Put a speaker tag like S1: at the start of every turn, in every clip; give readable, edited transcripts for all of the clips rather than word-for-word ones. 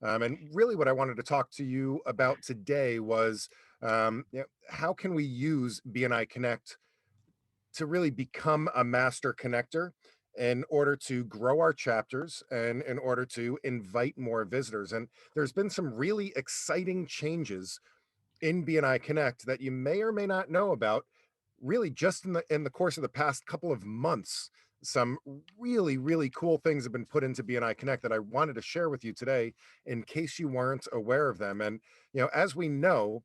S1: And really, what I wanted to talk to you about today was how can we use BNI Connect to really become a master connector in order to grow our chapters and in order to invite more visitors. And there's been some really exciting changes in BNI Connect that you may or may not know about, really just in the course of the past couple of months. Some really cool things have been put into BNI Connect that I wanted to share with you today in case you weren't aware of them. And as we know,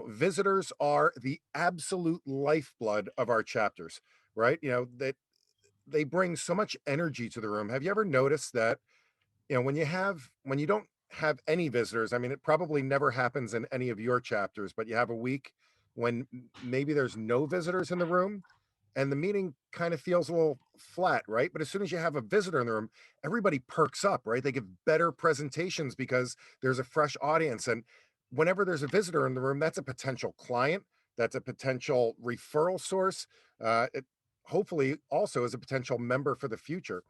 S1: visitors are the absolute lifeblood of our chapters, right? That they bring so much energy to the room. Have you ever noticed that when you don't have any visitors, I mean, it probably never happens in any of your chapters, but you have a week when maybe there's no visitors in the room and the meeting kind of feels a little flat, right? But as soon as you have a visitor in the room, everybody perks up, right? They give better presentations because there's a fresh audience. And whenever there's a visitor in the room, that's a potential client, that's a potential referral source. It hopefully also is a potential member for the future.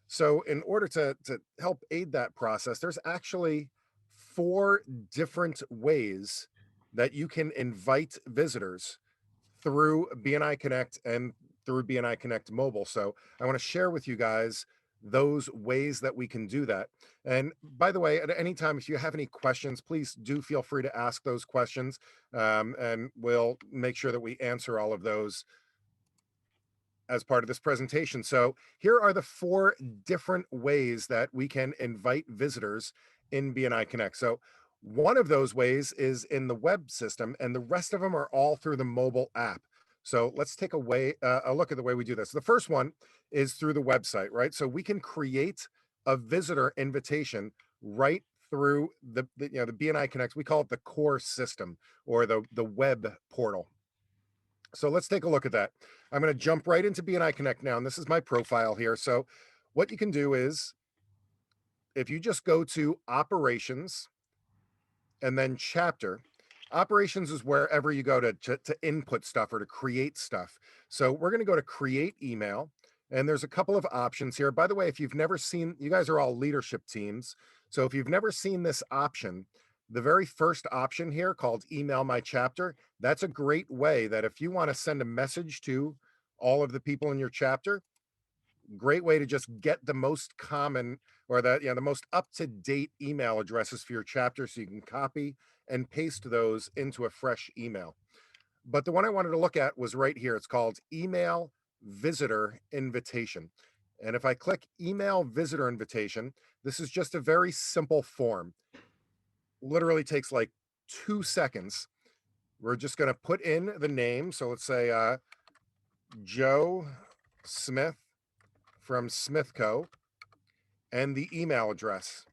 S1: So, in order to help aid that process, there's actually four different ways that you can invite visitors through BNI Connect and through BNI Connect Mobile. So I want to share with you guys those ways that we can do that. And by the way, at any time, if you have any questions, please do feel free to ask those questions, and we'll make sure that we answer all of those as part of this presentation. So here are the four different ways that we can invite visitors in BNI Connect. So one of those ways is in the web system, and the rest of them are all through the mobile app. So let's take a look at the way we do this. The first one is through the website, right? So we can create a visitor invitation right through the BNI Connect. We call it the core system or the web portal. So let's take a look at that. I'm going to jump right into BNI Connect now, and this is my profile here. So what you can do is if you just go to operations and then chapter, operations is wherever you go to input stuff or to create stuff. So we're going to go to create email, and there's a couple of options here. By the way, if you've never seen, you guys are all leadership teams. So if you've never seen this option, the very first option here called email my chapter, that's a great way that if you want to send a message to all of the people in your chapter, great way to just get the most common or the most up-to-date email addresses for your chapter so you can copy and paste those into a fresh email. But the one I wanted to look at was right here. It's called email visitor invitation. And if I click email visitor invitation, this is just a very simple form. Literally takes like 2 seconds. We're just going to put in the name. So let's say Joe Smith from Smithco and the email address.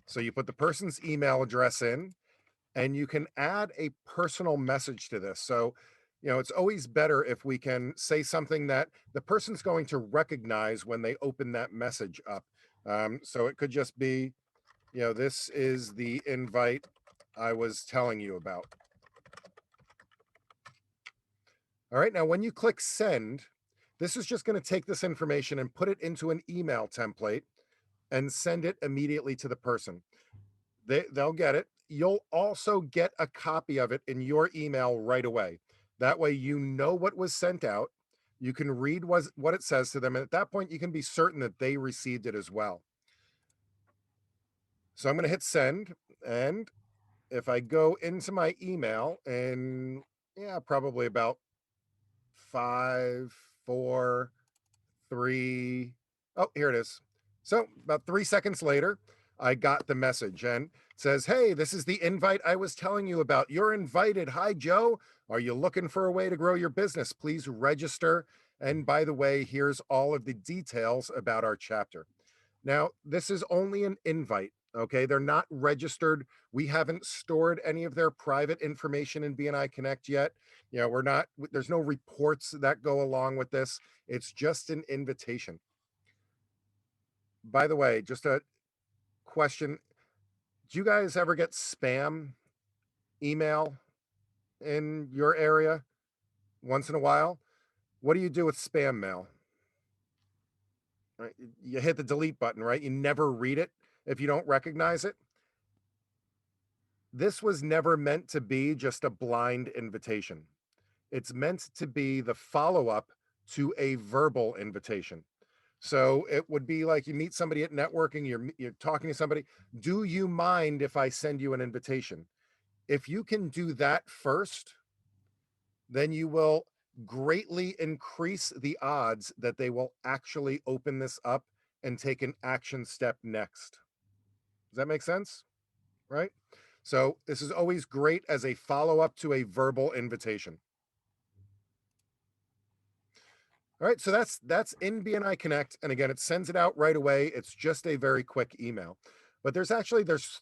S1: So you put the person's email address in and you can add a personal message to this. So, it's always better if we can say something that the person's going to recognize when they open that message up. So it could just be, this is the invite I was telling you about. All right. Now, when you click send, this is just going to take this information and put it into an email template and send it immediately to the person. They'll get it. You'll also get a copy of it in your email right away. That way, you know what was sent out. You can read what it says to them. And at that point, you can be certain that they received it as well. So I'm going to hit send. And if I go into my email and yeah, probably about 5, 4, 3. Oh, here it is. So about 3 seconds later, I got the message and it says, "Hey, this is the invite I was telling you about. You're invited. Hi, Joe. Are you looking for a way to grow your business? Please register. And by the way, here's all of the details about our chapter." Now, this is only an invite. Okay, they're not registered. We haven't stored any of their private information in BNI Connect yet. We're not, there's no reports that go along with this. It's just an invitation. By the way, just a question. Do you guys ever get spam email in your area once in a while? What do you do with spam mail? Right? You hit the delete button, right? You never read it if you don't recognize it. This was never meant to be just a blind invitation. It's meant to be the follow-up to a verbal invitation. So it would be like you meet somebody at networking, you're talking to somebody, "Do you mind if I send you an invitation?" If you can do that first, then you will greatly increase the odds that they will actually open this up and take an action step next. Does that make sense? Right? So this is always great as a follow-up to a verbal invitation. All right, so that's in BNI Connect, and again, it sends it out right away. It's just a very quick email. But there's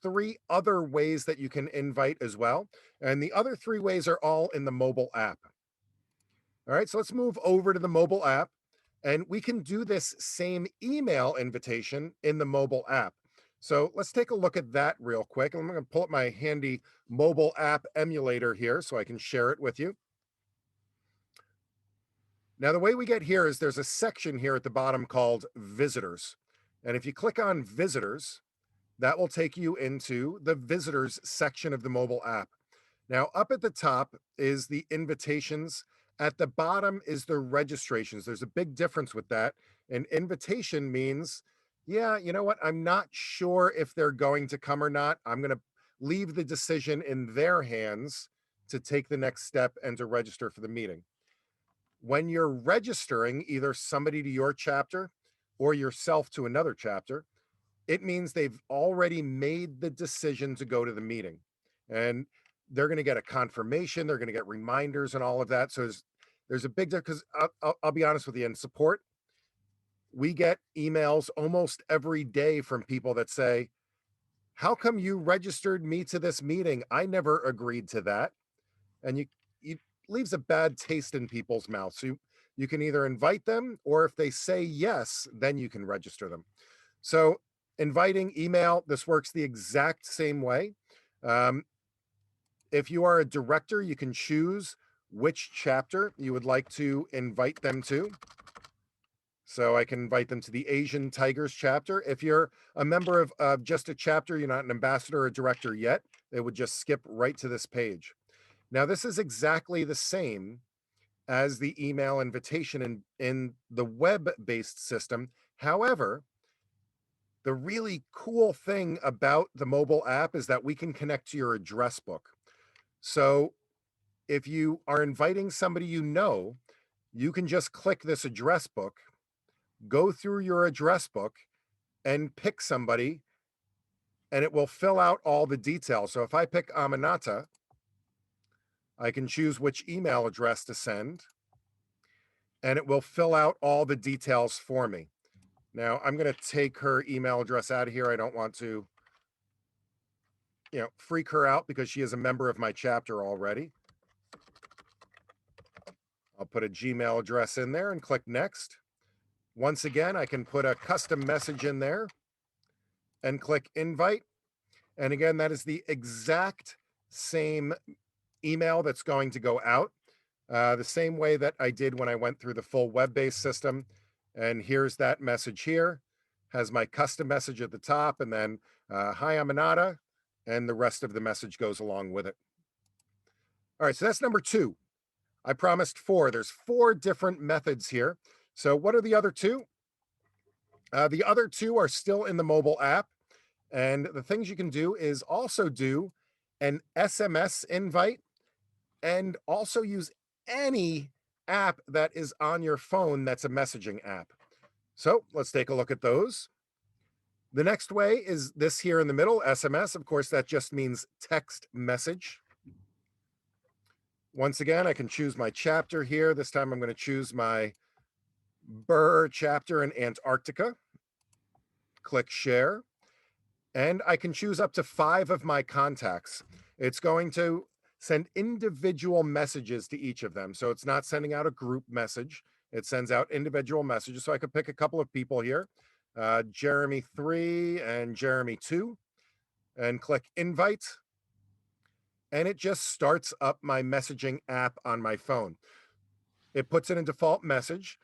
S1: three other ways that you can invite as well, and the other three ways are all in the mobile app. All right, so let's move over to the mobile app, and we can do this same email invitation in the mobile app. So let's take a look at that real quick. I'm going to pull up my handy mobile app emulator here so I can share it with you. Now, the way we get here is there's a section here at the bottom called Visitors. And if you click on Visitors, that will take you into the Visitors section of the mobile app. Now, up at the top is the invitations. At the bottom is the registrations. There's a big difference with that. An invitation means, yeah, you know what? I'm not sure if they're going to come or not. I'm going to leave the decision in their hands to take the next step and to register for the meeting. When you're registering either somebody to your chapter or yourself to another chapter, it means they've already made the decision to go to the meeting. And they're going to get a confirmation, they're going to get reminders and all of that. So there's a big difference because I'll be honest with you, in support, we get emails almost every day from people that say, "How come you registered me to this meeting? I never agreed to that." And you leaves a bad taste in people's mouths. So you can either invite them, or if they say yes, then you can register them. So inviting email, this works the exact same way. Um, if you are a director, you can choose which chapter you would like to invite them to. So I can invite them to the Asian Tigers chapter. If you're a member of just a chapter, you're not an ambassador or a director yet, they would just skip right to this page. Now, this is exactly the same as the email invitation in the web-based system. However, the really cool thing about the mobile app is that we can connect to your address book. So if you are inviting somebody you know, you can just click this address book, go through your address book, and pick somebody, and it will fill out all the details. So if I pick Aminata, I can choose which email address to send, and it will fill out all the details for me. Now, I'm going to take her email address out of here. I don't want to, freak her out because she is a member of my chapter already. I'll put a Gmail address in there and click next. Once again, I can put a custom message in there and click invite. And again, that is the exact same email that's going to go out, the same way that I did when I went through the full web-based system. And here's that message here, has my custom message at the top, and then hi, Aminata, and the rest of the message goes along with it. All right, so that's number two. I promised four. There's four different methods here. So what are the other two? The other two are still in the mobile app. And the things you can do is also do an SMS invite and also use any app that is on your phone that's a messaging app. So let's take a look at those. The next way is this here in the middle, SMS. Of course, that just means text message. Once again, I can choose my chapter here. This time I'm going to choose my Burr chapter in Antarctica. Click share. And I can choose up to 5 of my contacts. It's going to send individual messages to each of them. So it's not sending out a group message. It sends out individual messages. So I could pick a couple of people here, Jeremy 3 and Jeremy 2, and click invite. And it just starts up my messaging app on my phone. It puts in a default message.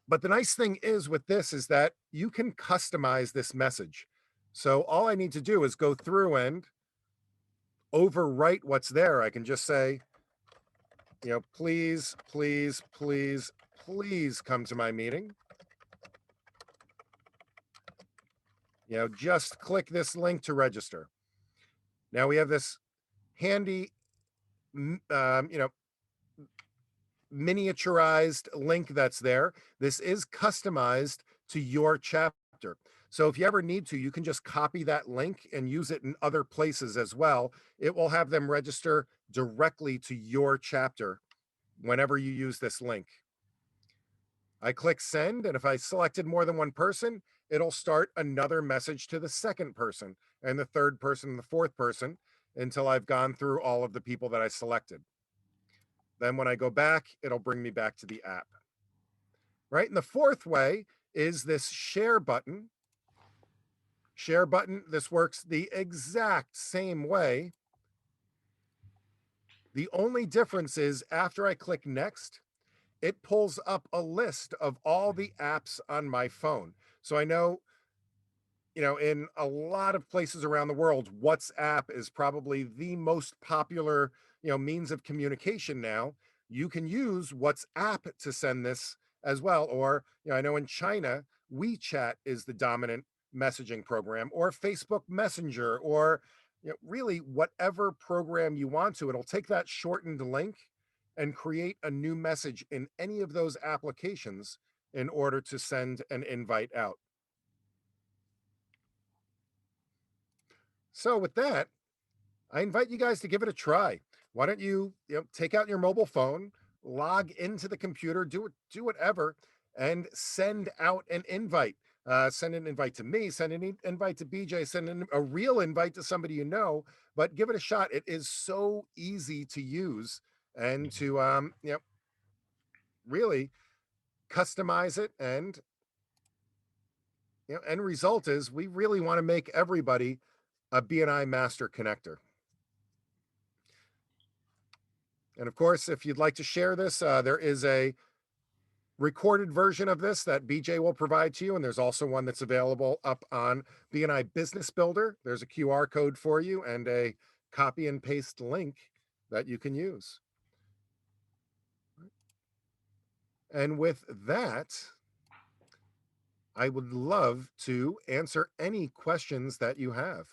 S1: But the nice thing is with this is that you can customize this message. So all I need to do is go through and overwrite what's there, I can just say, please, please, please, please come to my meeting. Just click this link to register. Now we have this handy, m- um, you know, miniaturized link that's there. This is customized to your chapter. So if you ever need to, you can just copy that link and use it in other places as well. It will have them register directly to your chapter whenever you use this link. I click send, and if I selected more than one person, it'll start another message to the second person and the third person and the fourth person until I've gone through all of the people that I selected. Then when I go back, it'll bring me back to the app. Right? And the fourth way is this share button. Share button, this works the exact same way. The only difference is after I click next, it pulls up a list of all the apps on my phone. So I know, in a lot of places around the world, WhatsApp is probably the most popular, means of communication now. You can use WhatsApp to send this as well. Or, I know in China, WeChat is the dominant messaging program, or Facebook Messenger, or, really whatever program you want to. It'll take that shortened link and create a new message in any of those applications in order to send an invite out. So, with that, I invite you guys to give it a try. Why don't you take out your mobile phone, log into the computer, do whatever, and send out an invite. Send an invite to me, send an invite to BJ, send a real invite to somebody you know, but give it a shot. It is so easy to use and to really customize it, and end result is we really want to make everybody a BNI master connector. And of course, if you'd like to share this, there is a recorded version of this that BJ will provide to you. And there's also one that's available up on BNI Business Builder. There's a QR code for you and a copy and paste link that you can use. And with that, I would love to answer any questions that you have.